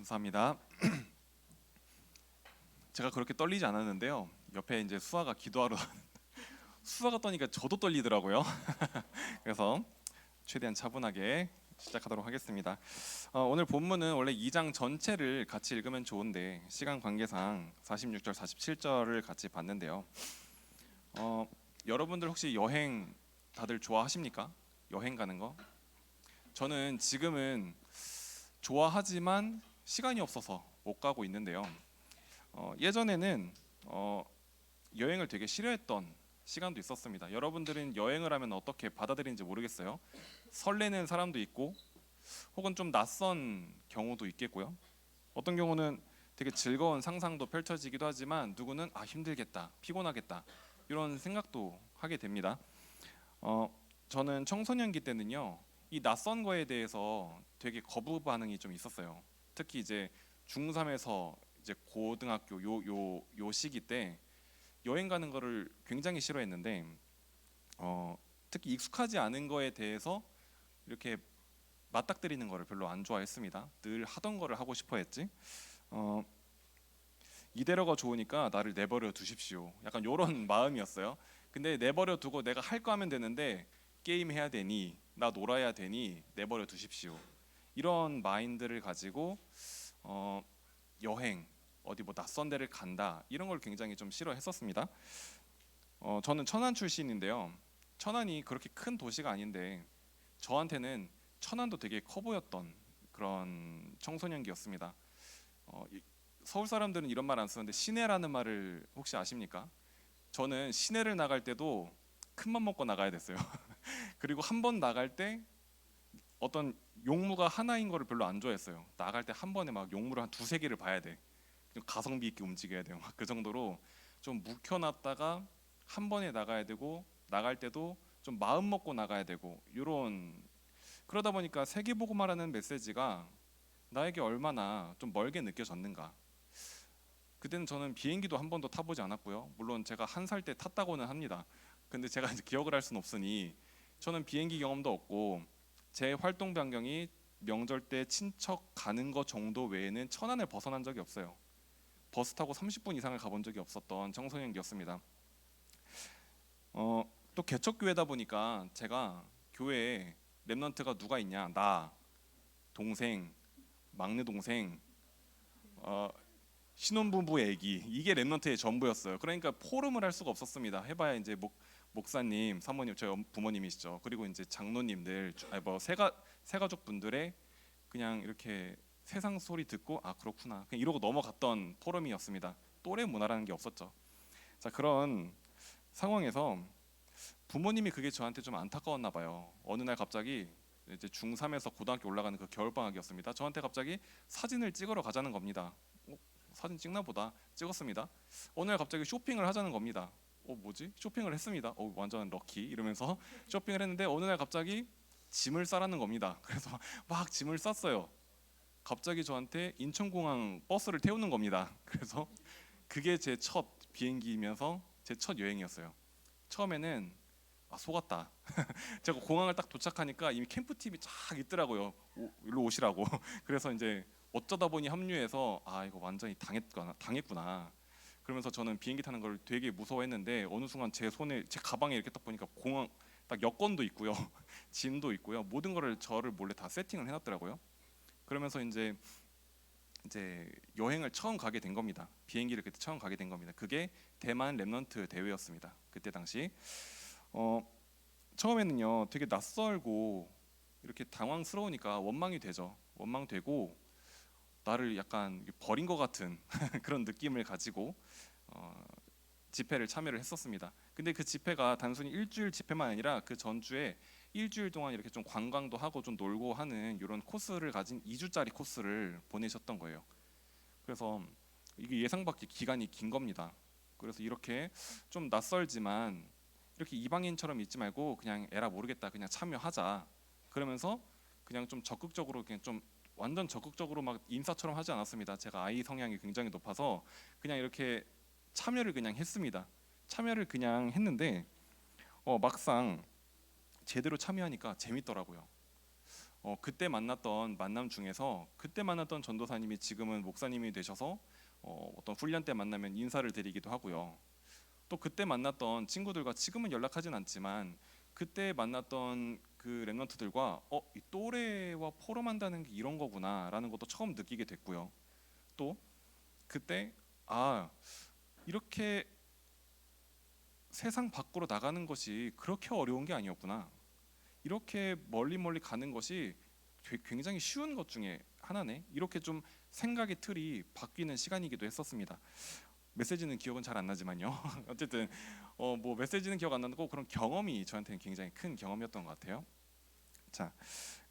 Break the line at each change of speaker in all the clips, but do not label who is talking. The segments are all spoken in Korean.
감사합니다. 제가 그렇게 떨리지 않았는데요. 옆에 이제 수아가 기도하러 수아가 떠니까 저도 떨리더라고요. 그래서 최대한 차분하게 시작하도록 하겠습니다. 오늘 본문은 원래 2장 전체를 같이 읽으면 좋은데 시간 관계상 46절, 47절을 같이 봤는데요. 여러분들 혹시 여행 다들 좋아하십니까? 여행 가는 거? 저는 지금은 좋아하지만 시간이 없어서 못 가고 있는데요. 예전에는 여행을 되게 싫어했던 시간도 있었습니다. 여러분들은 여행을 하면 어떻게 받아들이는지 모르겠어요. 설레는 사람도 있고, 혹은 좀 낯선 경우도 있겠고요. 어떤 경우는 되게 즐거운 상상도 펼쳐지기도 하지만 누구는 힘들겠다, 피곤하겠다 이런 생각도 하게 됩니다. 저는 청소년기 때는요, 이 낯선 거에 대해서 되게 거부 반응이 좀 있었어요. 특히 이제 중3에서 이제 고등학교 요 시기 때 여행 가는 거를 굉장히 싫어했는데, 특히 익숙하지 않은 거에 대해서 이렇게 맞닥뜨리는 거를 별로 안 좋아했습니다. 늘 하던 거를 하고 싶어 했지. 어, 이대로가 좋으니까 나를 내버려 두십시오. 약간 요런 마음이었어요. 근데 내버려 두고 내가 할 거 하면 되는데 게임 해야 되니 나 놀아야 되니 내버려 두십시오. 이런 마인드를 가지고 어, 여행 어디 뭐 낯선 데를 간다 이런 걸 굉장히 좀 싫어했었습니다. 저는 천안 출신인데요. 천안이 그렇게 큰 도시가 아닌데 저한테는 천안도 되게 커 보였던 그런 청소년기였습니다. 서울 사람들은 이런 말 안 쓰는데 시내라는 말을 혹시 아십니까? 저는 시내를 나갈 때도 큰 맘 먹고 나가야 됐어요. 그리고 한 번 나갈 때 어떤 용무가 하나인 거를 별로 안 좋아했어요. 나갈 때 한 번에 막 용무를 한 두세 개를 봐야 돼. 가성비 있게 움직여야 돼요. 그 정도로 좀 묵혀놨다가 한 번에 나가야 되고, 나갈 때도 좀 마음 먹고 나가야 되고, 이런, 그러다 보니까 세계보고마라는 메시지가 나에게 얼마나 좀 멀게 느껴졌는가. 그때는 저는 비행기도 한 번도 타보지 않았고요. 물론 제가 한 살 때 탔다고는 합니다. 근데 제가 이제 기억을 할 수는 없으니 저는 비행기 경험도 없고, 제 활동 반경이 명절 때 친척 가는 거 정도 외에는 천안을 벗어난 적이 없어요. 버스 타고 30분 이상을 가본 적이 없었던 청소년기였습니다. 또 개척교회다 보니까 제가 교회에 랩런트가 누가 있냐? 나, 동생, 막내 동생, 어, 신혼부부 애기, 이게 랩런트의 전부였어요. 그러니까 포럼을 할 수가 없었습니다. 해봐야 이제 목사님, 사모님, 저희 부모님이시죠. 그리고 이제 장로님들, 아니 뭐 새가족 분들의 그냥 이렇게 세상 소리 듣고 그렇구나 그냥 이러고 넘어갔던 포럼이었습니다. 또래 문화라는 게 없었죠. 자, 그런 상황에서 부모님이 그게 저한테 좀 안타까웠나 봐요. 어느 날 갑자기 이제 중3에서 고등학교 올라가는 그 겨울방학이었습니다. 저한테 갑자기 사진을 찍으러 가자는 겁니다. 사진 찍나 보다 찍었습니다. 어느 날 갑자기 쇼핑을 하자는 겁니다. 뭐지? 쇼핑을 했습니다. 완전 럭키 이러면서 쇼핑을 했는데 어느 날 갑자기 짐을 싸라는 겁니다. 그래서 막 짐을 쌌어요. 갑자기 저한테 인천공항 버스를 태우는 겁니다. 그래서 그게 제 첫 비행기이면서 제 첫 여행이었어요. 처음에는 속았다. 제가 공항을 딱 도착하니까 이미 캠프팀이 쫙 있더라고요. 일로 오시라고. 그래서 이제 어쩌다 보니 합류해서 이거 완전히 당했구나. 그러면서 저는 비행기 타는 걸 되게 무서워했는데 어느 순간 제 손에 제 가방에 이렇게 딱 보니까 공항 딱 여권도 있고요. 짐도 있고요. 모든 거를 저를 몰래 다 세팅을 해놨더라고요. 그러면서 이제 여행을 처음 가게 된 겁니다. 비행기를 그때 처음 가게 된 겁니다. 그게 대만 랩런트 대회였습니다. 그때 당시 처음에는요 되게 낯설고 이렇게 당황스러우니까 원망이 되죠. 원망되고 나를 약간 버린 것 같은 그런 느낌을 가지고 집회를 참여를 했었습니다. 근데 그 집회가 단순히 일주일 집회만 아니라 그 전주에 일주일 동안 이렇게 좀 관광도 하고 좀 놀고 하는 이런 코스를 가진 2주짜리 코스를 보내셨던 거예요. 그래서 이게 예상 밖의 기간이 긴 겁니다. 그래서 이렇게 좀 낯설지만 이렇게 이방인처럼 있지 말고 그냥 에라 모르겠다 그냥 참여하자. 그러면서 그냥 좀 적극적으로 그냥 좀 완전 적극적으로 막 인사처럼 하지 않았습니다. 제가 아이 성향이 굉장히 높아서 그냥 이렇게 참여를 그냥 했습니다. 참여를 그냥 했는데 막상 제대로 참여하니까 재밌더라고요. 그때 만났던 만남 중에서 그때 만났던 전도사님이 지금은 목사님이 되셔서 어떤 훈련 때 만나면 인사를 드리기도 하고요. 또 그때 만났던 친구들과 지금은 연락하진 않지만 그때 만났던 그 랩런트들과 이 또래와 포럼한다는 게 이런 거구나라는 것도 처음 느끼게 됐고요. 또 그때 이렇게 세상 밖으로 나가는 것이 그렇게 어려운 게 아니었구나. 이렇게 멀리 가는 것이 굉장히 쉬운 것 중에 하나네. 이렇게 좀 생각의 틀이 바뀌는 시간이기도 했었습니다. 메시지는 기억은 잘 안 나지만요. 어쨌든 뭐 메시지는 기억 안 나고 그런 경험이 저한테는 굉장히 큰 경험이었던 것 같아요. 자,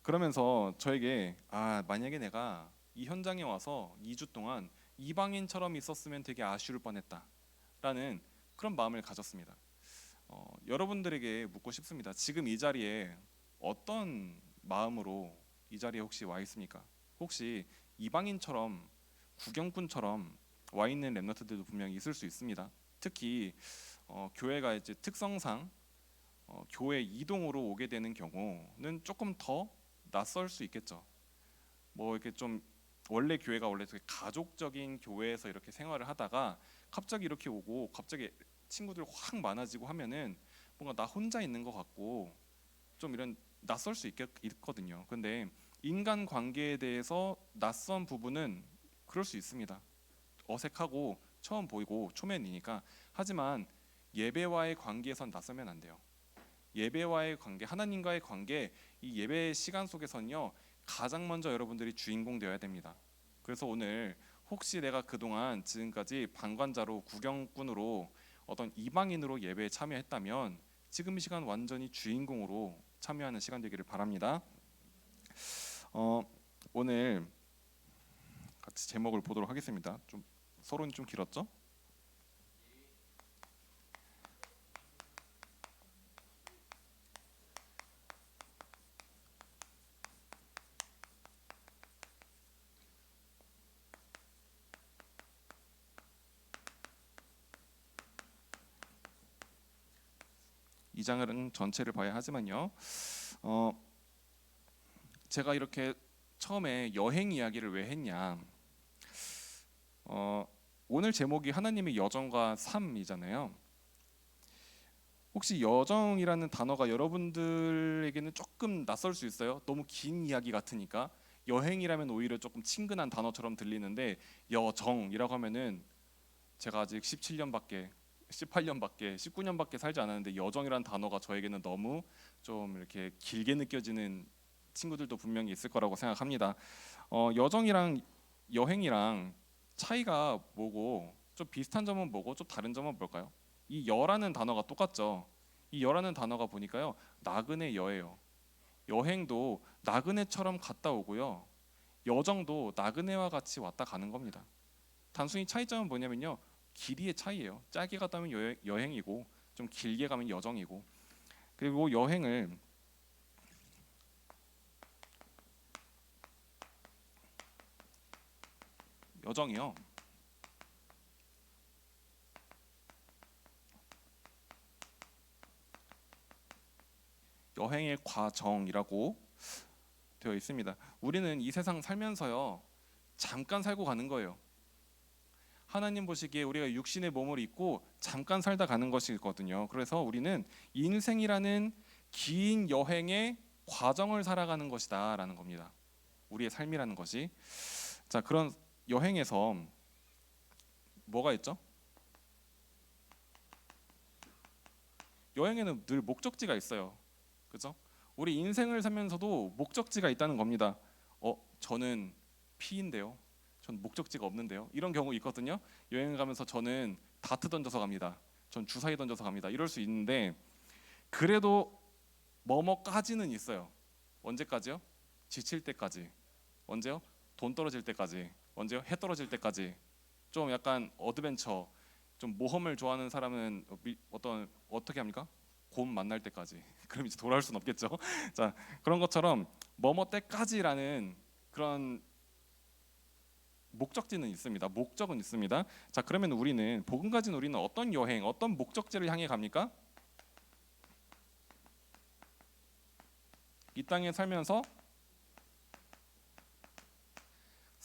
그러면서 저에게 만약에 내가 이 현장에 와서 2주 동안 이방인처럼 있었으면 되게 아쉬울 뻔했다라는 그런 마음을 가졌습니다. 여러분들에게 묻고 싶습니다. 지금 이 자리에 어떤 마음으로 이 자리에 혹시 와 있습니까? 혹시 이방인처럼 구경꾼처럼 와 있는 랩런트들도 분명히 있을 수 있습니다. 특히 교회가 이제 특성상 교회 이동으로 오게 되는 경우는 조금 더 낯설 수 있겠죠. 뭐 이렇게 좀 원래 교회가 원래 되게 가족적인 교회에서 이렇게 생활을 하다가 갑자기 이렇게 오고 갑자기 친구들 확 많아지고 하면은 뭔가 나 혼자 있는 것 같고 좀 이런 낯설 수 있거든요. 근데 인간 관계에 대해서 낯선 부분은 그럴 수 있습니다. 어색하고 처음 보이고 초면이니까. 하지만 예배와의 관계에선 낯설면 안 돼요. 예배와의 관계, 하나님과의 관계, 이 예배 시간 속에서는요 가장 먼저 여러분들이 주인공 되어야 됩니다. 그래서 오늘 혹시 내가 그동안 지금까지 방관자로 구경꾼으로 어떤 이방인으로 예배에 참여했다면 지금 이 시간 완전히 주인공으로 참여하는 시간 되기를 바랍니다. 오늘 같이 제목을 보도록 하겠습니다. 좀 서론이 좀 길었죠? 이 장은 전체를 봐야 하지만요. 제가 이렇게 처음에 여행 이야기를 왜 했냐? 오늘 제목이 하나님의 여정과 삶이잖아요. 혹시 여정이라는 단어가 여러분들에게는 조금 낯설 수 있어요? 너무 긴 이야기 같으니까. 여행이라면 오히려 조금 친근한 단어처럼 들리는데 여정이라고 하면은 제가 아직 17년밖에 18년밖에 19년밖에 살지 않았는데 여정이라는 단어가 저에게는 너무 좀 이렇게 길게 느껴지는 친구들도 분명히 있을 거라고 생각합니다. 여정이랑 여행이랑 차이가 뭐고 좀 비슷한 점은 뭐고 좀 다른 점은 뭘까요? 이 여라는 단어가 똑같죠. 이 여라는 단어가 보니까요 나그네 여예요. 여행도 나그네처럼 갔다 오고요. 여정도 나그네와 같이 왔다 가는 겁니다. 단순히 차이점은 뭐냐면요 길이의 차이예요. 짧게 갔다 오면 여행이고 좀 길게 가면 여정이고. 그리고 여정이요. 여행의 과정이라고 되어 있습니다. 우리는 이 세상 살면서요 잠깐 살고 가는 거예요. 하나님 보시기에 우리가 육신의 몸을 입고 잠깐 살다 가는 것이거든요. 그래서 우리는 인생이라는 긴 여행의 과정을 살아가는 것이다라는 겁니다. 우리의 삶이라는 것이. 자, 그런 여행에서 뭐가 있죠? 여행에는 늘 목적지가 있어요. 그죠? 우리 인생을 살면서도 목적지가 있다는 겁니다. 저는 P인데요. 전 목적지가 없는데요. 이런 경우 있거든요. 여행 가면서 저는 다트 던져서 갑니다. 전 주사위 던져서 갑니다. 이럴 수 있는데 그래도 뭐뭐까지는 있어요. 언제까지요? 지칠 때까지. 언제요? 돈 떨어질 때까지. 언제요? 해 떨어질 때까지. 좀 약간 어드벤처, 좀 모험을 좋아하는 사람은 어떻게 합니까? 곰 만날 때까지. 그럼 이제 돌아올 수는 없겠죠. 자, 그런 것처럼 뭐뭐 때까지라는 그런 목적지는 있습니다. 목적은 있습니다. 자, 그러면 우리는 복음 가진 우리는 어떤 여행, 어떤 목적지를 향해 갑니까? 이 땅에 살면서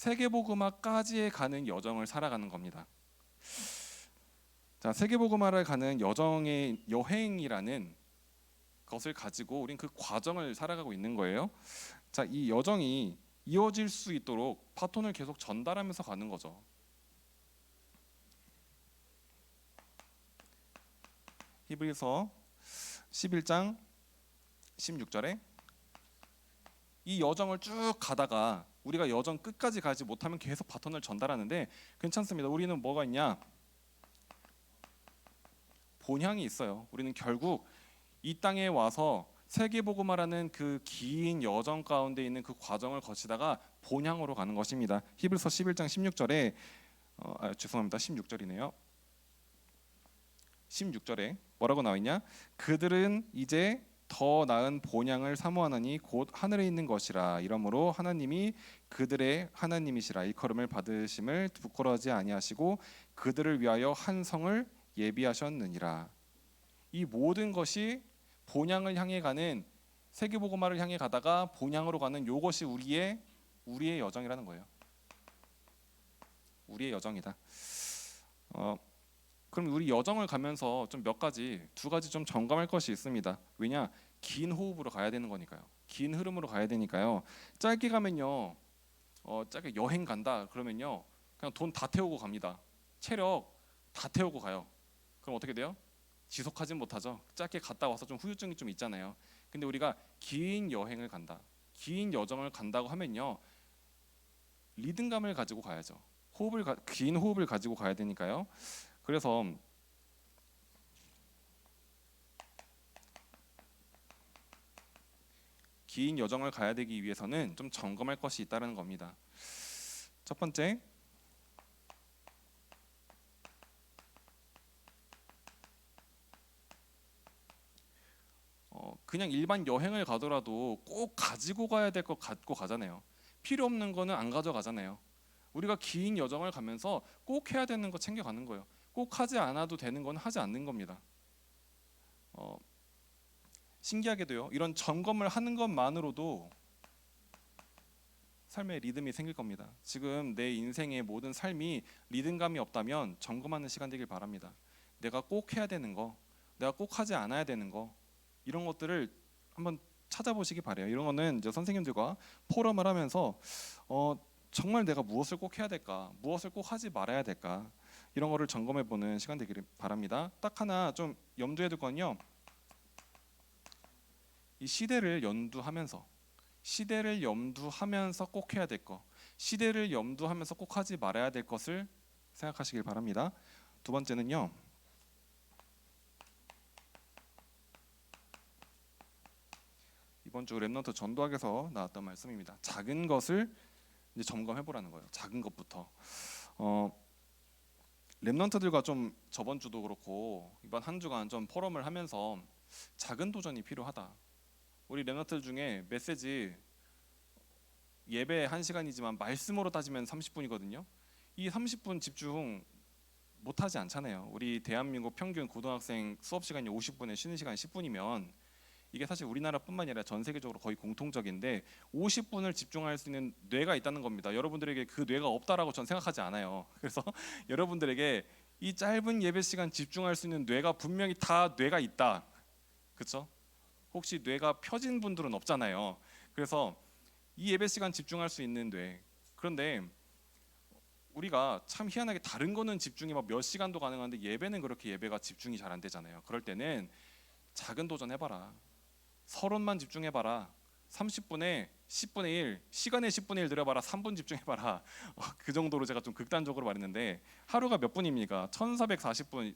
세계복음화까지의 가는 여정을 살아가는 겁니다. 자, 세계복음화를 가는 여정의 여행이라는 것을 가지고 우린 그 과정을 살아가고 있는 거예요. 자, 이 여정이 이어질 수 있도록 바톤을 계속 전달하면서 가는 거죠. 히브리서 11장 16절에 이 여정을 쭉 가다가 우리가 여정 끝까지 가지 못하면 계속 바톤을 전달하는데 괜찮습니다. 우리는 뭐가 있냐? 본향이 있어요. 우리는 결국 이 땅에 와서 세계복음화라는 그 긴 여정 가운데 있는 그 과정을 거치다가 본향으로 가는 것입니다. 히브리서 11장 16절에 죄송합니다. 16절이네요. 16절에 뭐라고 나와 있냐? 그들은 이제 더 나은 본향을 사모하나니 곧 하늘에 있는 것이라. 이러므로 하나님이 그들의 하나님이시라. 일컬음을 받으심을 부끄러워하지 아니하시고 그들을 위하여 한 성을 예비하셨느니라. 이 모든 것이 본향을 향해 가는 세계복음화를 향해 가다가 본향으로 가는 요것이 우리의 여정이라는 거예요. 우리의 여정이다. 그럼 우리 여정을 가면서 좀 두 가지 좀 점검할 것이 있습니다. 왜냐? 긴 호흡으로 가야 되는 거니까요. 긴 흐름으로 가야 되니까요. 짧게 가면요, 짧게 여행 간다 그러면요, 그냥 돈 다 태우고 갑니다. 체력 다 태우고 가요. 그럼 어떻게 돼요? 지속하진 못하죠. 짧게 갔다 와서 좀 후유증이 좀 있잖아요. 근데 우리가 긴 여행을 간다, 긴 여정을 간다고 하면요, 리듬감을 가지고 가야죠. 긴 호흡을 가지고 가야 되니까요. 그래서 긴 여정을 가야 되기 위해서는 좀 점검할 것이 있다는 겁니다. 첫 번째, 그냥 일반 여행을 가더라도 꼭 가지고 가야 될 것 갖고 가잖아요. 필요 없는 거는 안 가져가잖아요. 우리가 긴 여정을 가면서 꼭 해야 되는 거 챙겨가는 거예요. 꼭 하지 않아도 되는 건 하지 않는 겁니다. 신기하게도요, 이런 점검을 하는 것만으로도 삶의 리듬이 생길 겁니다. 지금 내 인생의 모든 삶이 리듬감이 없다면 점검하는 시간 되길 바랍니다. 내가 꼭 해야 되는 거, 내가 꼭 하지 않아야 되는 거, 이런 것들을 한번 찾아보시기 바래요. 이런 거는 이제 선생님들과 포럼을 하면서 정말 내가 무엇을 꼭 해야 될까, 무엇을 꼭 하지 말아야 될까, 이런 거를 점검해보는 시간 되기를 바랍니다. 딱 하나 좀 염두에 둘 건요, 이 시대를 염두하면서 꼭 해야 될 거, 시대를 염두하면서 꼭 하지 말아야 될 것을 생각하시길 바랍니다. 두 번째는요, 이번 주 랩넌트 전도학에서 나왔던 말씀입니다. 작은 것을 이제 점검해보라는 거예요. 작은 것부터. 랩넌트들과 좀 저번 주도 그렇고 이번 한 주간 좀 포럼을 하면서 작은 도전이 필요하다. 우리 랩넌트 중에 메시지 예배 1시간이지만 말씀으로 따지면 30분이거든요. 이 30분 집중 못하지 않잖아요. 우리 대한민국 평균 고등학생 수업 시간이 50분에 쉬는 시간이 10분이면 이게 사실 우리나라뿐만 아니라 전 세계적으로 거의 공통적인데 50분을 집중할 수 있는 뇌가 있다는 겁니다. 여러분들에게 그 뇌가 없다라고 전 생각하지 않아요. 그래서 여러분들에게 이 짧은 예배 시간 집중할 수 있는 뇌가 분명히 다 뇌가 있다. 그렇죠? 혹시 뇌가 펴진 분들은 없잖아요. 그래서 이 예배 시간 집중할 수 있는 뇌. 그런데 우리가 참 희한하게 다른 거는 집중이 막 몇 시간도 가능한데 예배는 그렇게 예배가 집중이 잘 안 되잖아요. 그럴 때는 작은 도전 해봐라. 서론만 집중해봐라. 30분에 10분의 1, 시간에 10분의 1 들여봐라. 3분 집중해봐라. 그 정도로 제가 좀 극단적으로 말했는데 하루가 몇 분입니까? 1440분.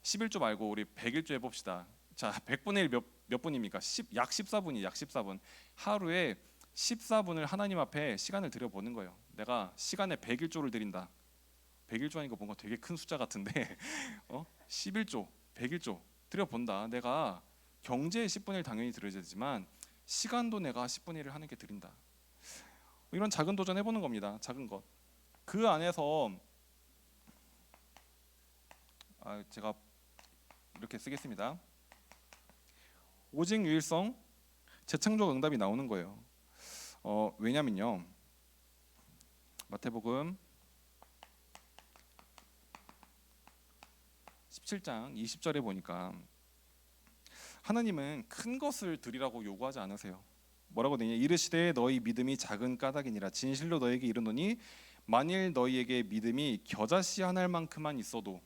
11조 말고 우리 100일조 해봅시다. 자, 100분의 1 몇 분입니까? 약 14분이 약 14분. 하루에 14분을 하나님 앞에 시간을 들여보는 거예요. 내가 시간에 100일조를 드린다. 100일조 하니까 뭔가 되게 큰 숫자 같은데 11조, 100일조 들여본다. 내가 경제의 10분의 1 당연히 드려야 되지만 시간도 내가 10분의 1을 하는 게 드린다. 이런 작은 도전 해보는 겁니다. 작은 것. 그 안에서 제가 이렇게 쓰겠습니다. 오직 유일성, 재창조 응답이 나오는 거예요. 왜냐면요, 마태복음 17장 20절에 보니까 하나님은 큰 것을 드리라고 요구하지 않으세요. 뭐라고 되냐? 이르시되 너희 믿음이 작은 까닭이니라. 진실로 너에게 이르노니 만일 너희에게 믿음이 겨자씨 한 알만큼만 있어도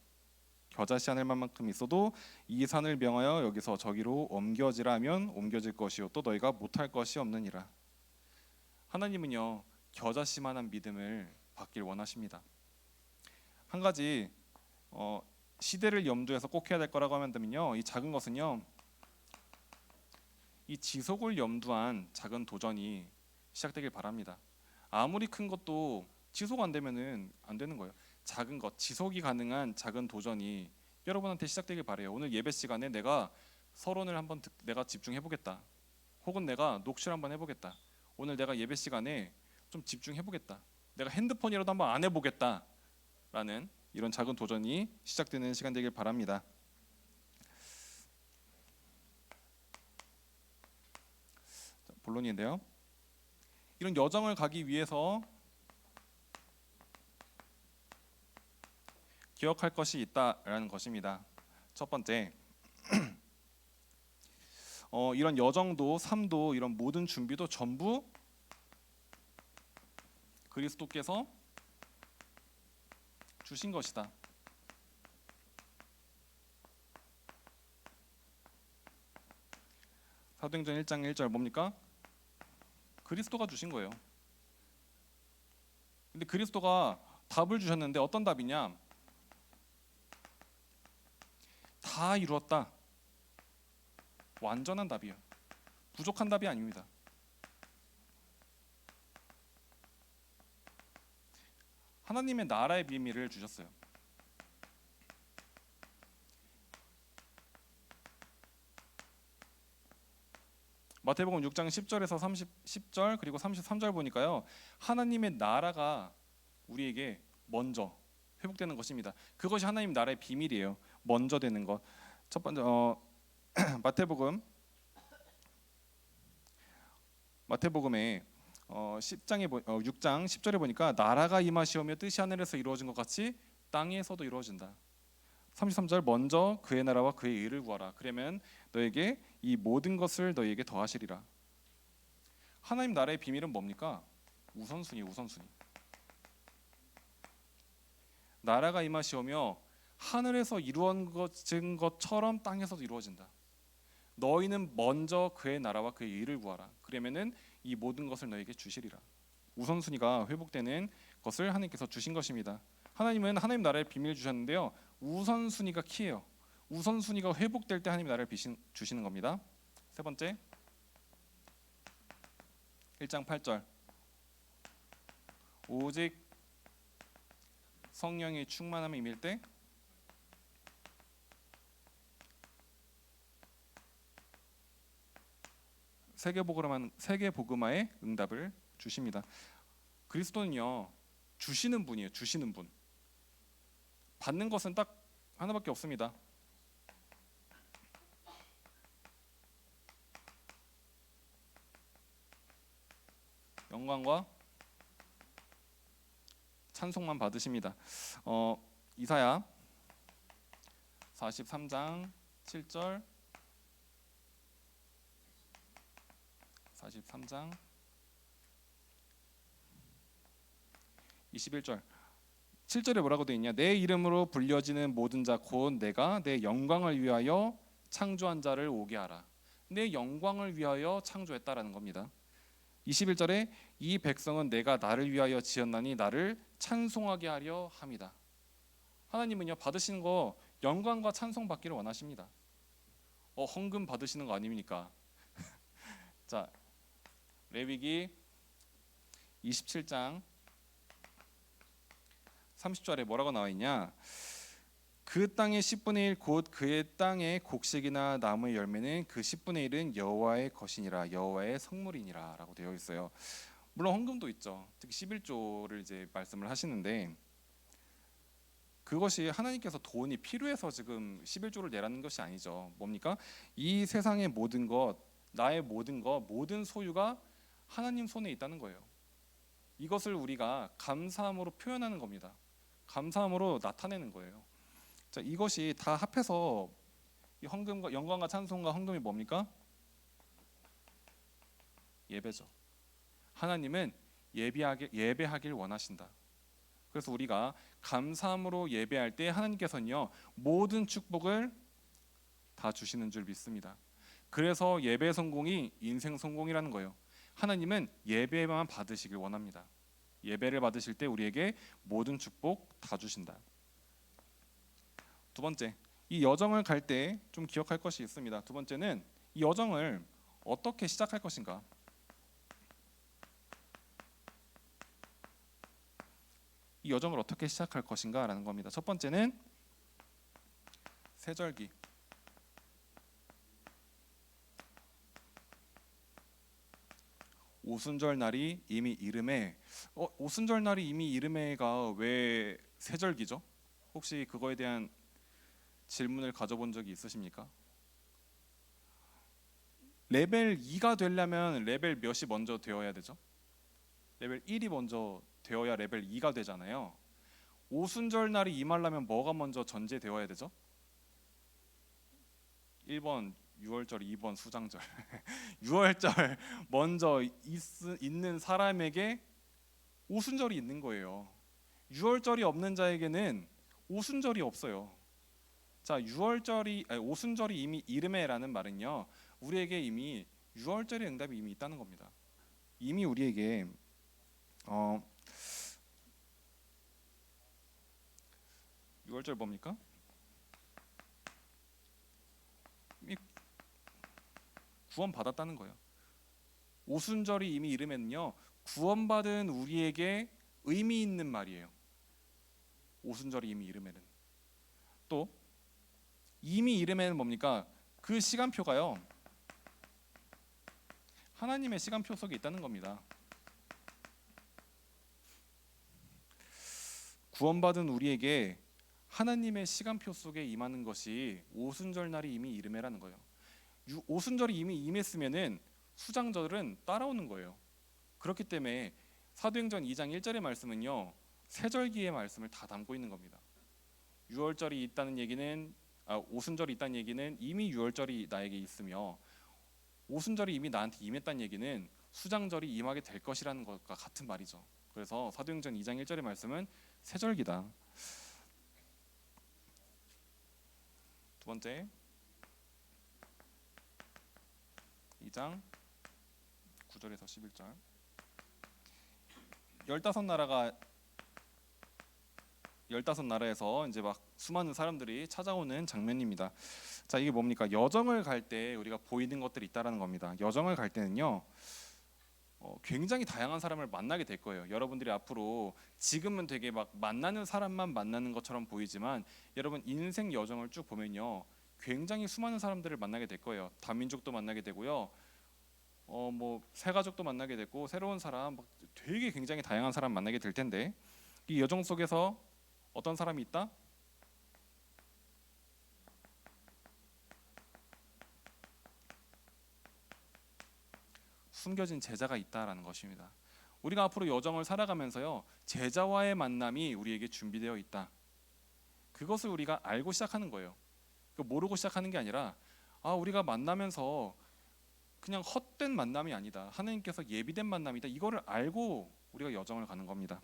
이 산을 명하여 여기서 저기로 옮겨지라 하면 옮겨질 것이요 또 너희가 못할 것이 없느니라. 하나님은요 겨자씨만한 믿음을 받길 원하십니다. 한 가지 시대를 염두에서 꼭 해야 될 거라고 하면요, 이 작은 것은요, 이 지속을 염두한 작은 도전이 시작되길 바랍니다. 아무리 큰 것도 지속 안 되면은 안 되는 거예요. 작은 것, 지속이 가능한 작은 도전이 여러분한테 시작되길 바래요. 오늘 예배 시간에 내가 서론을 한번 내가 집중해 보겠다. 혹은 내가 녹취를 한번 해보겠다. 오늘 내가 예배 시간에 좀 집중해 보겠다. 내가 핸드폰이라도 한번 안 해보겠다라는 이런 작은 도전이 시작되는 시간 되길 바랍니다. 본론인데요. 이런 여정을 가기 위해서 기억할 것이 있다라는 것입니다. 첫 번째, 이런 여정도 삶도 이런 모든 준비도 전부 그리스도께서 주신 것이다. 사도행전 1장 1절 뭡니까? 그리스도가 주신 거예요. 근데 그리스도가 답을 주셨는데 어떤 답이냐? 다 이루었다. 완전한 답이에요. 부족한 답이 아닙니다. 하나님의 나라의 비밀을 주셨어요. 마태복음 6장 10절에서 10절 그리고 33절 보니까요, 하나님의 나라가 우리에게 먼저 회복되는 것입니다. 그것이 하나님 나라의 비밀이에요. 먼저 되는 것. 첫 번째 마태복음에 6장 10절에 보니까 나라가 임하시오며 뜻이 하늘에서 이루어진 것 같이 땅에서도 이루어진다. 33절 먼저 그의 나라와 그의 의를 구하라. 그러면 너에게 이 모든 것을 너에게 더하시리라. 하나님 나라의 비밀은 뭡니까? 우선순위. 나라가 임하시오며 하늘에서 이루어진 것처럼 땅에서도 이루어진다. 너희는 먼저 그의 나라와 그의 의를 구하라. 그러면은 이 모든 것을 너에게 주시리라. 우선순위가 회복되는 것을 하나님께서 주신 것입니다. 하나님은 하나님 나라의 비밀을 주셨는데요, 우선순위가 키예요. 우선순위가 회복될 때 하나님 나라를 주시는 겁니다. 세 번째, 1장 8절 오직 성령의 충만함이 임할 때 세계복음화의 응답을 주십니다. 그리스도는요 주시는 분이에요. 주시는 분. 받는 것은 딱 하나밖에 없습니다. 영광과 찬송만 받으십니다. 이사야 43장 7절 43장 21절 7절에 뭐라고 되어 있냐? 내 이름으로 불려지는 모든 자 곧 내가 내 영광을 위하여 창조한 자를 오게 하라. 내 영광을 위하여 창조했다라는 겁니다. 21절에 이 백성은 내가 나를 위하여 지었나니 나를 찬송하게 하려 함이다. 하나님은요 받으시는 거 영광과 찬송 받기를 원하십니다. 헌금 받으시는 거 아닙니까? 자, 레위기 27장 30절에 뭐라고 나와 있냐? 그 땅의 10분의 1 곧 그의 땅의 곡식이나 나무의 열매는 그 10분의 1은 여호와의 것이니라. 여호와의 성물이니라 라고 되어 있어요. 물론 헌금도 있죠. 특히 11조를 이제 말씀을 하시는데, 그것이 하나님께서 돈이 필요해서 지금 11조를 내라는 것이 아니죠. 뭡니까? 이 세상의 모든 것, 나의 모든 것, 모든 소유가 하나님 손에 있다는 거예요. 이것을 우리가 감사함으로 표현하는 겁니다. 감사함으로 나타내는 거예요. 자, 이것이 다 합해서 이 헌금과 영광과 찬송과 헌금이 뭡니까? 예배죠. 하나님은 예배하길 원하신다. 그래서 우리가 감사함으로 예배할 때 하나님께서는요, 모든 축복을 다 주시는 줄 믿습니다. 그래서 예배 성공이 인생 성공이라는 거예요. 하나님은 예배만 받으시길 원합니다. 예배를 받으실 때 우리에게 모든 축복 다 주신다. 두 번째, 이 여정을 갈 때 좀 기억할 것이 있습니다. 두 번째는 이 여정을 어떻게 시작할 것인가. 이 여정을 어떻게 시작할 것인가라는 겁니다. 첫 번째는 세절기. 오순절 날이 이미 이름에 오순절 날이 이미 이름에가 왜 세절기죠? 혹시 그거에 대한 질문을 가져본 적이 있으십니까? 레벨 2가 되려면 레벨 몇이 먼저 되어야 되죠? 레벨 1이 먼저 되어야 레벨 2가 되잖아요. 오순절 날이 임하려면 뭐가 먼저 전제되어야 되죠? 1번 유월절, 2번 수장절. 유월절 먼저 있는 사람에게 오순절이 있는 거예요. 유월절이 없는 자에게는 오순절이 없어요. 자, 오순절이 이미 이름에라는 말은요, 우리에게 이미 유월절의 응답이 이미 있다는 겁니다. 이미 우리에게 유월절 뭡니까? 이미 구원 받았다는 거예요. 오순절이 이미 이름에는요, 구원받은 우리에게 의미 있는 말이에요. 오순절이 이미 이름에는. 또 이미 이름에는 뭡니까? 그 시간표가요, 하나님의 시간표 속에 있다는 겁니다. 구원받은 우리에게 하나님의 시간표 속에 임하는 것이 오순절 날이 이미 이름에라는 거예요. 오순절이 이미 임했으면은 수장절은 따라오는 거예요. 그렇기 때문에 사도행전 2장 1절의 말씀은요, 세절기의 말씀을 다 담고 있는 겁니다. 유월절이 있다는 얘기는 오순절이 있다는 얘기는 이미 유월절이 나에게 있으며, 오순절이 이미 나한테 임했다는 얘기는 수장절이 임하게 될 것이라는 것과 같은 말이죠. 그래서 사도행전 2장 1절의 말씀은 세절기다. 두 번째, 2장 9절에서 11절. 15나라에서 이제 막 수많은 사람들이 찾아오는 장면입니다. 자, 이게 뭡니까? 여정을 갈 때 우리가 보이는 것들이 있다라는 겁니다. 여정을 갈 때는요, 굉장히 다양한 사람을 만나게 될 거예요. 여러분들이 앞으로 지금은 되게 막 만나는 사람만 만나는 것처럼 보이지만, 여러분 인생 여정을 쭉 보면요, 굉장히 수많은 사람들을 만나게 될 거예요. 다민족도 만나게 되고요, 뭐 새가족도 만나게 되고, 새로운 사람, 막 되게 굉장히 다양한 사람 만나게 될 텐데, 이 여정 속에서 어떤 사람이 있다? 숨겨진 제자가 있다라는 것입니다. 우리가 앞으로 여정을 살아가면서요, 제자와의 만남이 우리에게 준비되어 있다. 그것을 우리가 알고 시작하는 거예요. 모르고 시작하는 게 아니라, 우리가 만나면서 그냥 헛된 만남이 아니다, 하나님께서 예비된 만남이다, 이거를 알고 우리가 여정을 가는 겁니다.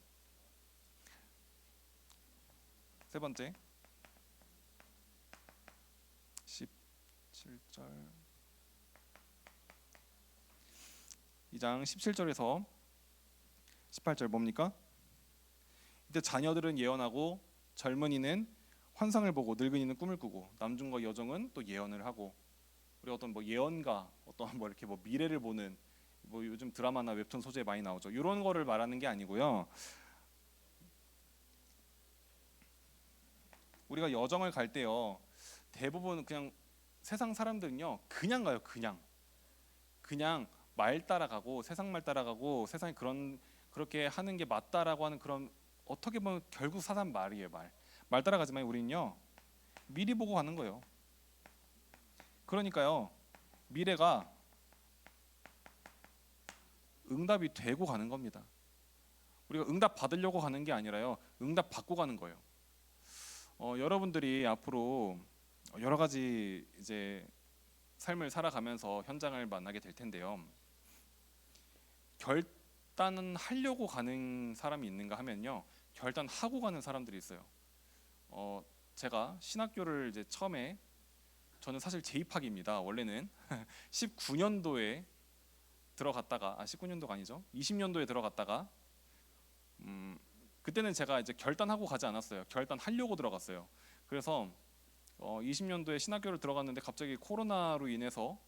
세 번째, 17절, 2장 17절에서 18절 뭡니까? 이때 자녀들은 예언하고, 젊은이는 환상을 보고, 늙은이는 꿈을 꾸고, 남중과 여종은 또 예언을 하고. 우리 어떤 뭐 예언가, 어떤 뭐 이렇게 뭐 미래를 보는, 뭐 요즘 드라마나 웹툰 소재 많이 나오죠. 이런 거를 말하는 게 아니고요, 우리가 여정을 갈 때요, 대부분 그냥 세상 사람들은요, 그냥 가요. 그냥 말 따라가고, 세상 말 따라가고, 세상이 그렇게 하는 게 맞다라고 하는, 그런, 어떻게 보면 결국 사람 말이에요. 말 따라가지만 우리는요, 미리 보고 가는 거예요. 그러니까요, 미래가 응답이 되고 가는 겁니다. 우리가 응답 받으려고 가는 게 아니라요. 응답 받고 가는 거예요. 여러분들이 앞으로 여러 가지 이제 삶을 살아가면서 현장을 만나게 될 텐데요. 결단은 하려고 가는 사람이 있는가 하면요. 결단하고 가는 사람들이 있어요. 제가 신학교를 이제 처음에 저는 사실 재입학입니다. 원래는 19년도에 들어갔다가 19년도가 아니죠. 20년도에 들어갔다가 그때는 제가 이제 결단하고 가지 않았어요. 결단하려고 들어갔어요. 그래서 20년도에 신학교를 들어갔는데 갑자기 코로나로 인해서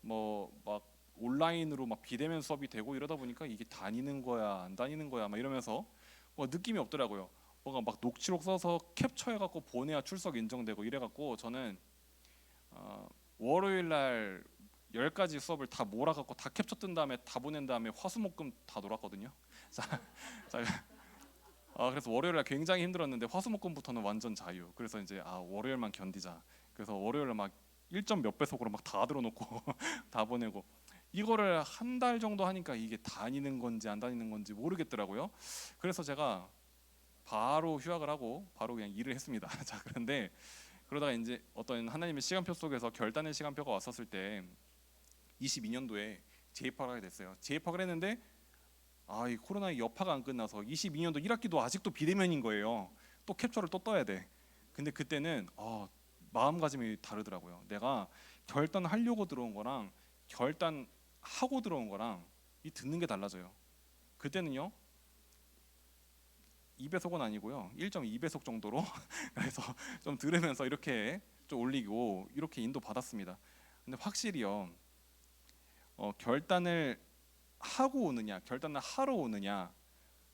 뭐 막 온라인으로 막 비대면 수업이 되고 이러다 보니까 이게 다니는 거야 안 다니는 거야 막 이러면서 느낌이 없더라고요. 뭔가 막 녹취록 써서 캡처해갖고 보내야 출석 인정되고 이래갖고 저는 월요일 날 10가지 수업을 다 몰아갖고 다 캡처 뜬 다음에 다 보낸 다음에 화수목금 다 놀았거든요. 자, 그래서 월요일 날 굉장히 힘들었는데 화수목금부터는 완전 자유. 그래서 이제 월요일만 견디자. 그래서 월요일 막 1점 몇 배속으로 막 다 들어놓고 다 보내고 이거를 한 달 정도 하니까 이게 다니는 건지 안 다니는 건지 모르겠더라고요. 그래서 제가 바로 휴학을 하고 바로 그냥 일을 했습니다. 자, 그런데 그러다가 이제 어떤 하나님의 시간표 속에서 결단의 시간표가 왔었을 때 22년도에 재입학을 하게 됐어요. 재입학을 했는데 이 코로나의 여파가 안 끝나서 22년도 1학기도 아직도 비대면인 거예요. 또 캡처를 또 떠야 돼. 근데 그때는 마음가짐이 다르더라고요. 내가 결단하려고 들어온 거랑 결단하고 들어온 거랑 이 듣는 게 달라져요. 그때는요 2배속은 아니고요 1.2배속 정도로 그래서 좀 들으면서 이렇게 좀 올리고 이렇게 인도 받았습니다. 근데 확실히요 결단을 하고 오느냐 결단을 하러 오느냐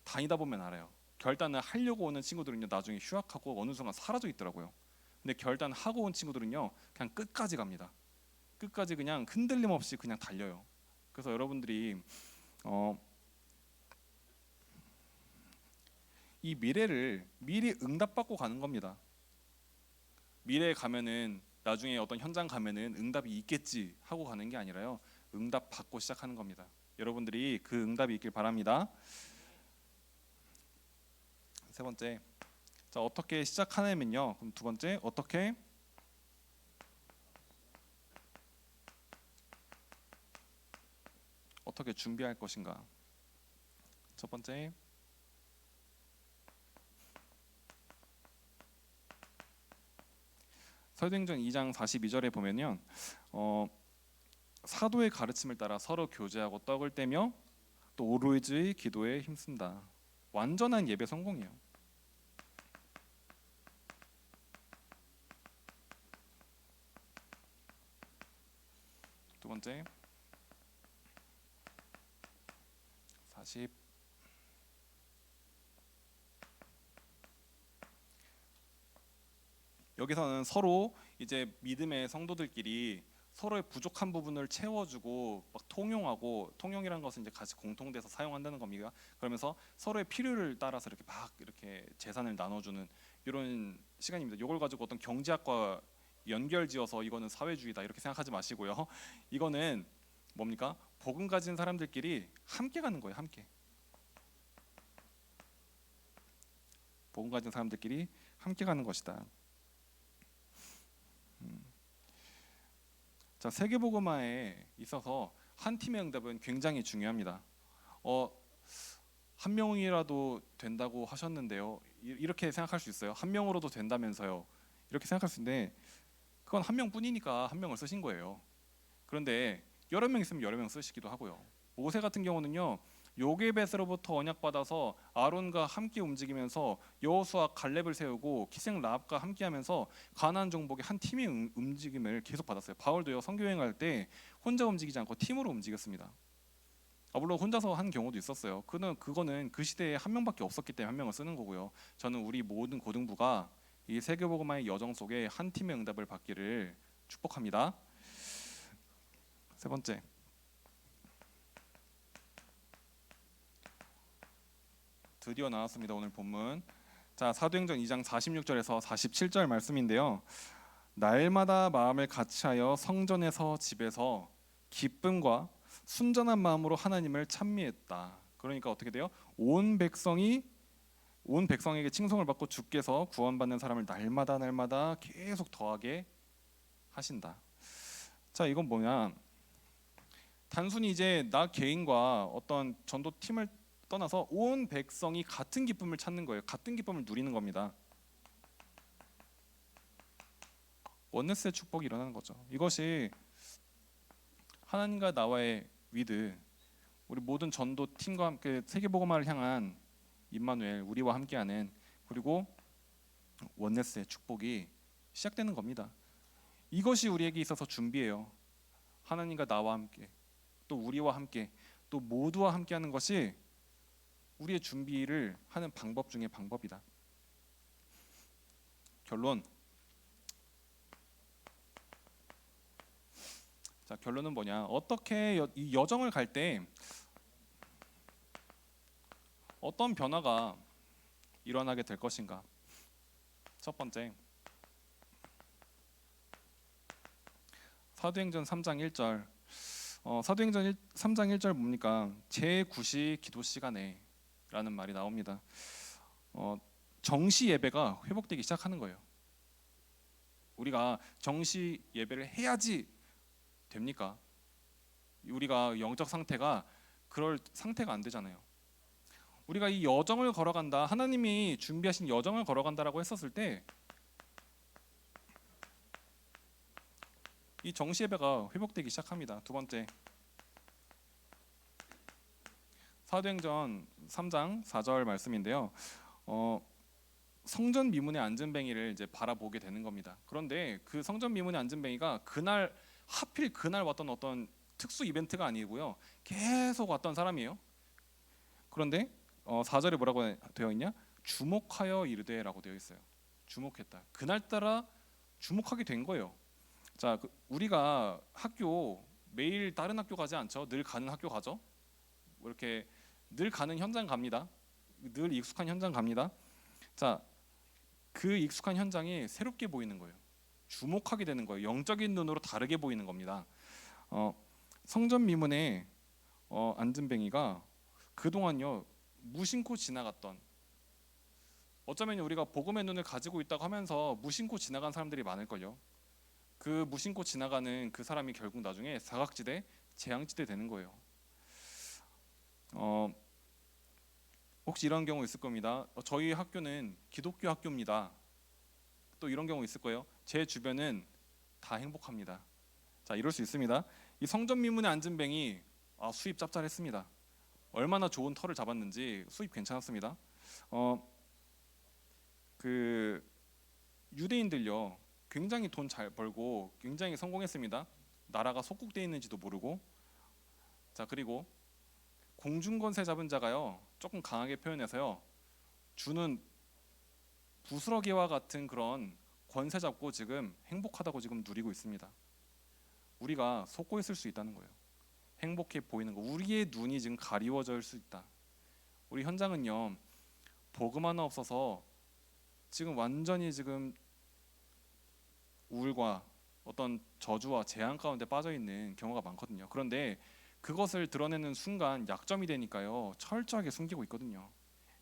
다니다 보면 알아요. 결단을 하려고 오는 친구들은요 나중에 휴학하고 어느 순간 사라져 있더라고요. 근데 결단하고 온 친구들은요 그냥 끝까지 갑니다. 끝까지 그냥 흔들림 없이 그냥 달려요. 그래서 여러분들이 이 미래를 미리 응답받고 가는 겁니다. 미래에 가면은 나중에 어떤 현장 가면은 응답이 있겠지 하고 가는 게 아니라요 응답 받고 시작하는 겁니다. 여러분들이 그 응답이 있길 바랍니다. 세 번째, 자 어떻게 시작하냐면요. 그럼 두 번째 어떻게 준비할 것인가. 첫 번째, 사도행전 2장 42절에 보면요, 사도의 가르침을 따라 서로 교제하고 떡을 떼며 또 오로지 기도에 힘쓴다. 완전한 예배 성공이에요. 두 번째, 40 여기서는 서로 이제 믿음의 성도들끼리 서로의 부족한 부분을 채워주고 막 통용이라는 것은 이제 같이 공통돼서 사용한다는 겁니다. 그러면서 서로의 필요를 따라서 이렇게 막 이렇게 재산을 나눠주는 이런 시간입니다. 이걸 가지고 어떤 경제학과 연결지어서 이거는 사회주의다 이렇게 생각하지 마시고요. 이거는 뭡니까? 복음 가진 사람들끼리 함께 가는 거예요. 함께. 복음 가진 사람들끼리 함께 가는 것이다. 자, 세계복음화에 있어서 한 팀의 응답은 굉장히 중요합니다. 한 명이라도 된다고 하셨는데요. 이렇게 생각할 수 있어요. 한 명으로도 된다면서요. 이렇게 생각할 수 있는데 그건 한 명뿐이니까 한 명을 쓰신 거예요. 그런데 여러 명 있으면 여러 명 쓰시기도 하고요. 모세 같은 경우는요. 요게벳으로부터 언약 받아서 아론과 함께 움직이면서 여호수아 갈렙을 세우고 기생 라합과 함께하면서 가나안 정복의 한 팀의 움직임을 계속 받았어요. 바울도요 선교여행할 때 혼자 움직이지 않고 팀으로 움직였습니다. 물론 혼자서 한 경우도 있었어요. 그거는 그 시대에 한 명밖에 없었기 때문에 한 명을 쓰는 거고요. 저는 우리 모든 고등부가 이 세계복음화의 여정 속에 한 팀의 응답을 받기를 축복합니다. 세 번째, 드디어 나왔습니다. 오늘 본문. 자, 사도행전 2장 46절에서 47절 말씀인데요. 날마다 마음을 같이하여 성전에서 집에서 기쁨과 순전한 마음으로 하나님을 찬미했다. 그러니까 어떻게 돼요? 온 백성에게 칭송을 받고 주께서 구원받는 사람을 날마다 계속 더하게 하신다. 자, 이건 뭐냐? 단순히 이제 나 개인과 어떤 전도 팀을 떠나서 온 백성이 같은 기쁨을 찾는 거예요. 같은 기쁨을 누리는 겁니다. 원네스의 축복이 일어나는 거죠. 이것이 하나님과 나와의 위드, 우리 모든 전도 팀과 함께 세계복음화를 향한 임마누엘, 우리와 함께하는, 그리고 원네스의 축복이 시작되는 겁니다. 이것이 우리에게 있어서 준비예요. 하나님과 나와 함께, 또 우리와 함께, 또 모두와 함께하는 것이 우리의 준비를 하는 방법 중에 방법이다. 결론. 자, 결론은 뭐냐? 어떻게 이 여정을 갈 때 어떤 변화가 일어나게 될 것인가? 첫 번째, 사도행전 3장 1절. 사도행전 3장 1절 뭡니까? 제9시 기도 시간에 라는 말이 나옵니다. 정시 예배가 회복되기 시작하는 거예요. 우리가 정시 예배를 해야지 됩니까? 우리가 영적 상태가 그럴 상태가 안 되잖아요. 우리가 이 여정을 걸어간다, 하나님이 준비하신 여정을 걸어간다라고 했었을 때 이 정시 예배가 회복되기 시작합니다. 두 번째, 사도행전 3장 4절 말씀인데요. 성전 미문의 안전뱅이를 이제 바라보게 되는 겁니다. 그런데 그 성전 미문의 안전뱅이가 하필 그날 왔던 어떤 특수 이벤트가 아니고요. 계속 왔던 사람이에요. 그런데 4절에 뭐라고 되어 있냐? 주목하여 이르되라고 되어 있어요. 주목했다. 그날따라 주목하게 된 거예요. 자, 우리가 학교 매일 다른 학교 가지 않죠. 늘 가는 학교 가죠. 이렇게 늘 가는 현장 갑니다. 늘 익숙한 현장 갑니다. 자, 그 익숙한 현장이 새롭게 보이는 거예요. 주목하게 되는 거예요. 영적인 눈으로 다르게 보이는 겁니다. 성전 미문의 안전뱅이가 그동안요 무심코 지나갔던, 어쩌면 우리가 복음의 눈을 가지고 있다고 하면서 무심코 지나간 사람들이 많을걸요. 그 무심코 지나가는 그 사람이 결국 나중에 사각지대, 재앙지대 되는 거예요. 혹시 이런 경우 있을 겁니다. 저희 학교는 기독교 학교입니다. 또 이런 경우 있을 거예요. 제 주변은 다 행복합니다. 자, 이럴 수 있습니다. 이 성전 미문의 안전뱅이 수입 짭짤했습니다. 얼마나 좋은 털을 잡았는지 수입 괜찮았습니다. 그 유대인들요 굉장히 돈 잘 벌고 굉장히 성공했습니다. 나라가 속국돼 있는지도 모르고. 자, 그리고 공중권세 잡은 자가요 조금 강하게 표현해서요 주는 부스러기와 같은 그런 권세 잡고 지금 행복하다고 지금 누리고 있습니다. 우리가 속고 있을 수 있다는 거예요. 행복해 보이는 거, 우리의 눈이 지금 가리워질 수 있다. 우리 현장은요 복음 하나 없어서 지금 완전히 지금 우울과 어떤 저주와 재앙 가운데 빠져 있는 경우가 많거든요. 그런데 그것을 드러내는 순간 약점이 되니까요 철저하게 숨기고 있거든요.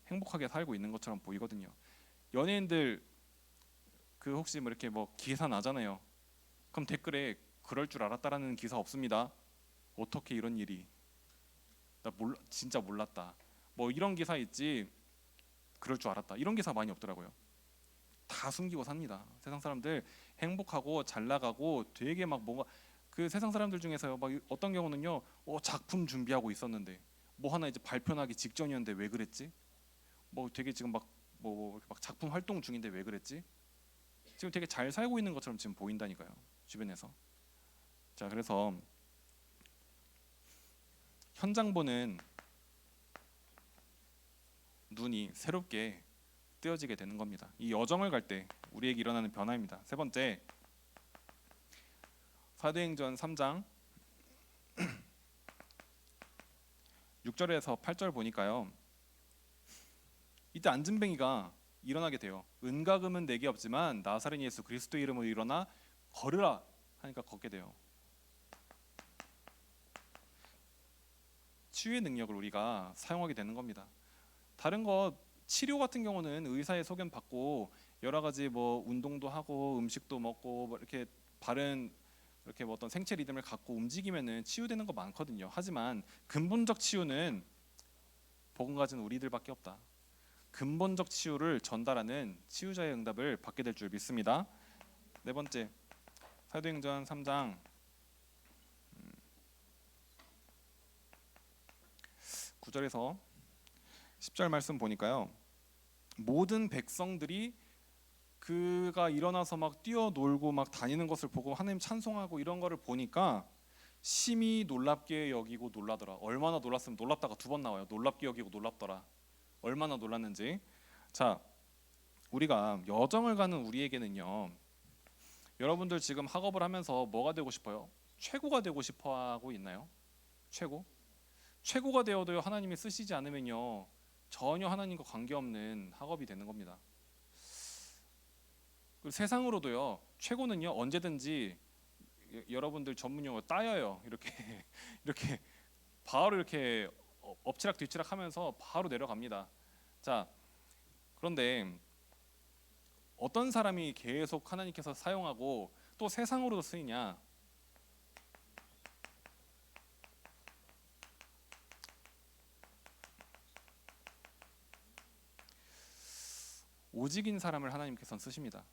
행복하게 살고 있는 것처럼 보이거든요. 연예인들 혹시 이렇게 기사 나잖아요. 그럼 댓글에 그럴 줄 알았다라는 기사 없습니다. 어떻게 이런 일이, 나 진짜 몰랐다, 이런 기사 있지 그럴 줄 알았다, 이런 기사 많이 없더라고요. 다 숨기고 삽니다. 세상 사람들 행복하고 잘 나가고 되게 뭔가 그 세상 사람들 중에서요 어떤 경우는요 작품 준비하고 있었는데 하나 이제 발표하기 직전이었는데 왜 그랬지? 되게 지금 막 작품 활동 중인데 왜 그랬지? 지금 되게 잘 살고 있는 것처럼 지금 보인다니까요, 주변에서. 자, 그래서 현장 보는 눈이 새롭게 뜨여지게 되는 겁니다. 이 여정을 갈 때 우리에게 일어나는 변화입니다. 세 번째, 사도행전 3장 6절에서 8절 보니까요 이때 안전뱅이가 일어나게 돼요. 은과 금은 내게 없지만 나사렛 예수 그리스도 이름으로 일어나 걸으라 하니까 걷게 돼요. 치유의 능력을 우리가 사용하게 되는 겁니다. 다른 거 치료 같은 경우는 의사의 소견 받고 여러 가지 뭐 운동도 하고 음식도 먹고 뭐 이렇게 바른 이렇게 뭐 어떤 생체 리듬을 갖고 움직이면은 치유되는 거 많거든요. 하지만 근본적 치유는 복음 가진 우리들밖에 없다. 근본적 치유를 전달하는 치유자의 응답을 받게 될 줄 믿습니다. 네 번째, 사도행전 3장 9절에서 10절 말씀 보니까요. 모든 백성들이 그가 일어나서 막 뛰어놀고 막 다니는 것을 보고 하나님 찬송하고 이런 거를 보니까 심히 놀랍게 여기고 놀라더라. 얼마나 놀랐으면 놀랍다가 두 번 나와요. 놀랍게 여기고 놀랍더라. 얼마나 놀랐는지. 자, 우리가 여정을 가는 우리에게는요. 여러분들 지금 학업을 하면서 뭐가 되고 싶어요? 최고가 되고 싶어 하고 있나요? 최고? 최고가 되어도요 하나님이 쓰시지 않으면요 전혀 하나님과 관계없는 학업이 되는 겁니다. 그리고 세상으로도요 최고는요 언제든지 여러분들 전문 용어 따여요. 이렇게 이렇게 바로 이렇게 엎치락 뒤치락 하면서 바로 내려갑니다. 자, 그런데 어떤 사람이 계속 하나님께서 사용하고 또 세상으로도 쓰이냐? 오직인 사람을 하나님께서는 쓰십니다.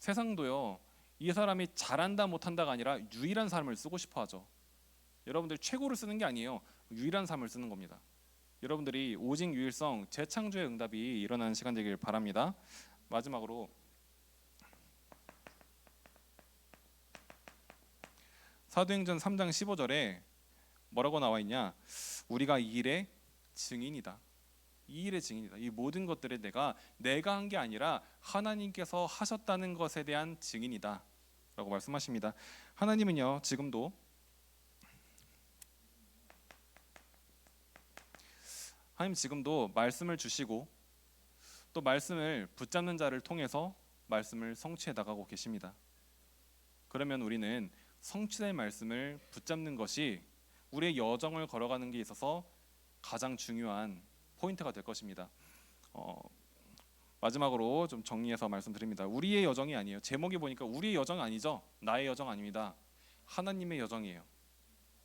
세상도요 이 사람이 잘한다 못한다가 아니라 유일한 사람을 쓰고 싶어하죠. 여러분들 최고를 쓰는 게 아니에요. 유일한 사람을 쓰는 겁니다. 여러분들이 오직 유일성 재창조의 응답이 일어나는 시간 되길 바랍니다. 마지막으로 사도행전 3장 15절에 뭐라고 나와 있냐? 우리가 이 일의 증인이다. 이 일의 증인이다. 이 모든 것들을 내가 한 게 아니라 하나님께서 하셨다는 것에 대한 증인이다 라고 말씀하십니다. 하나님은요 지금도 말씀을 주시고 또 말씀을 붙잡는 자를 통해서 말씀을 성취해 나가고 계십니다. 그러면 우리는 성취된 말씀을 붙잡는 것이 우리의 여정을 걸어가는 게 있어서 가장 중요한 포인트가 될 것입니다. 마지막으로 좀 정리해서 말씀드립니다. 우리의 여정이 아니에요. 제목이 보니까 우리의 여정 아니죠. 나의 여정 아닙니다. 하나님의 여정이에요.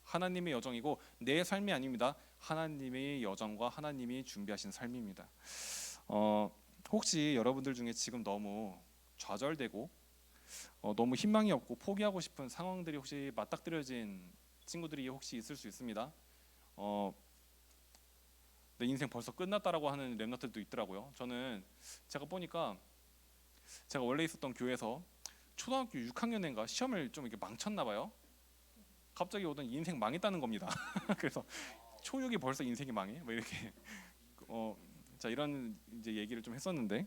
하나님의 여정이고 내 삶이 아닙니다. 하나님의 여정과 하나님이 준비하신 삶입니다. 혹시 여러분들 중에 지금 너무 좌절되고 너무 희망이 없고 포기하고 싶은 상황들이 혹시 맞닥뜨려진 친구들이 혹시 있을 수 있습니다. 내 인생 벌써 끝났다라고 하는 랩너들도 있더라고요. 저는 제가 보니까 제가 원래 있었던 교회에서 초등학교 6학년인가 시험을 좀 이렇게 망쳤나 봐요. 갑자기 오더니 인생 망했다는 겁니다. 그래서 초6이 벌써 인생이 망해? 뭐 이렇게 자 이런 이제 얘기를 좀 했었는데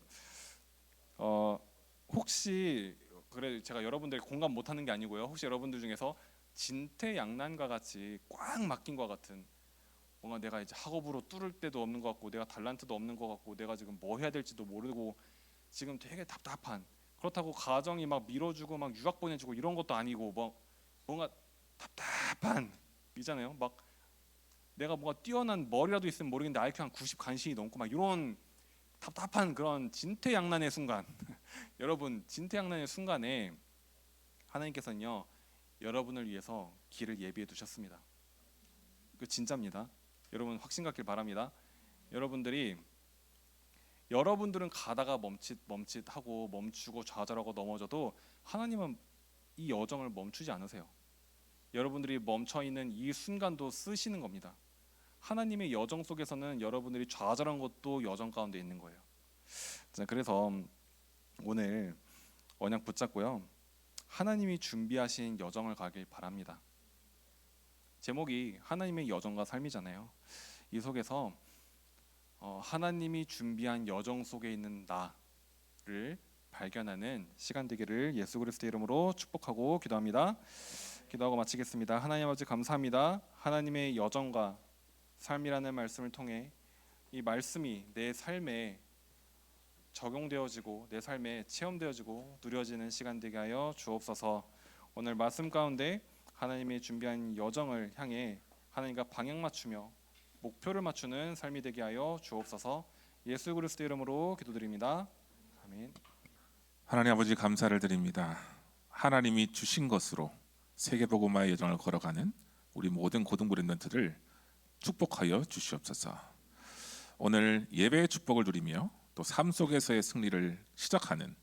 혹시 그래 제가 여러분들 공감 못하는 게 아니고요. 혹시 여러분들 중에서 진퇴양난과 같이 꽉 막힌 것 같은 뭔가 내가 이제 학업으로 뚫을 데도 없는 것 같고 내가 달란트도 없는 것 같고 내가 지금 뭐 해야 될지도 모르고 지금 되게 답답한 그렇다고 가정이 막 밀어주고 막 유학 보내주고 이런 것도 아니고 뭐 뭔가 답답한 이잖아요. 막 내가 뭔가 뛰어난 머리라도 있으면 모르겠는데 IQ 한 90 간신히 넘고 막 이런 답답한 그런 진퇴양난의 순간 여러분 진퇴양난의 순간에 하나님께서는요 여러분을 위해서 길을 예비해 두셨습니다. 그 진짜입니다. 여러분 확신 갖길 바랍니다. 여러분들은 가다가 멈칫하고 멈추고 좌절하고 넘어져도 하나님은 이 여정을 멈추지 않으세요. 여러분들이 멈춰있는 이 순간도 쓰시는 겁니다. 하나님의 여정 속에서는 여러분들이 좌절한 것도 여정 가운데 있는 거예요. 자, 그래서 오늘 언약 붙잡고요. 하나님이 준비하신 여정을 가길 바랍니다. 제목이 하나님의 여정과 삶이잖아요. 이 속에서 하나님이 준비한 여정 속에 있는 나를 발견하는 시간 되기를 예수 그리스도의 이름으로 축복하고 기도합니다. 기도하고 마치겠습니다. 하나님 아버지 감사합니다. 하나님의 여정과 삶이라는 말씀을 통해 이 말씀이 내 삶에 적용되어지고 내 삶에 체험되어지고 누려지는 시간 되게 하여 주옵소서. 오늘 말씀 가운데 하나님의 준비한 여정을 향해 하나님과 방향 맞추며 목표를 맞추는 삶이 되게 하여 주옵소서. 예수 그리스도 이름으로 기도드립니다. 아멘.
하나님 아버지 감사를 드립니다. 하나님이 주신 것으로 세계복음화의 여정을 걸어가는 우리 모든 고등부 렘넌트들 축복하여 주시옵소서. 오늘 예배의 축복을 누리며 또 삶 속에서의 승리를 시작하는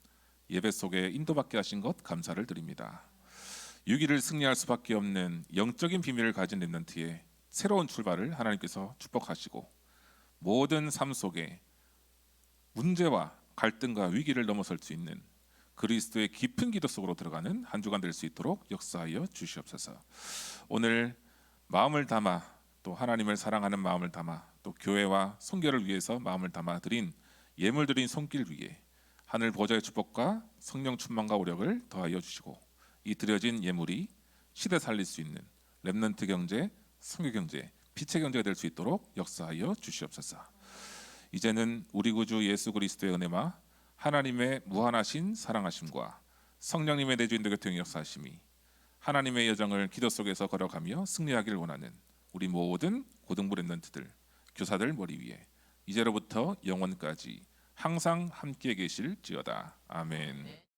예배 속에 인도받게 하신 것 감사를 드립니다. 위기를 승리할 수밖에 없는 영적인 비밀을 가진 렘넌트의 새로운 출발을 하나님께서 축복하시고 모든 삶 속에 문제와 갈등과 위기를 넘어설 수 있는 그리스도의 깊은 기도 속으로 들어가는 한 주간 될 수 있도록 역사하여 주시옵소서. 오늘 마음을 담아 또 하나님을 사랑하는 마음을 담아 또 교회와 선교를 위해서 마음을 담아 드린 예물 드린 손길 위에 하늘 보좌의 축복과 성령 충만과 오력을 더하여 주시고 이 드려진 예물이 시대 살릴 수 있는 렘넌트 경제, 선교 경제, 빛의 경제가 될 수 있도록 역사하여 주시옵소서. 이제는 우리 구주 예수 그리스도의 은혜와 하나님의 무한하신 사랑하심과 성령님의 내주인도 교통의 역사하심이 하나님의 여정을 기도 속에서 걸어가며 승리하기를 원하는 우리 모든 고등부 렘넌트들, 교사들 머리 위에 이제로부터 영원까지 항상 함께 계실지어다. 아멘.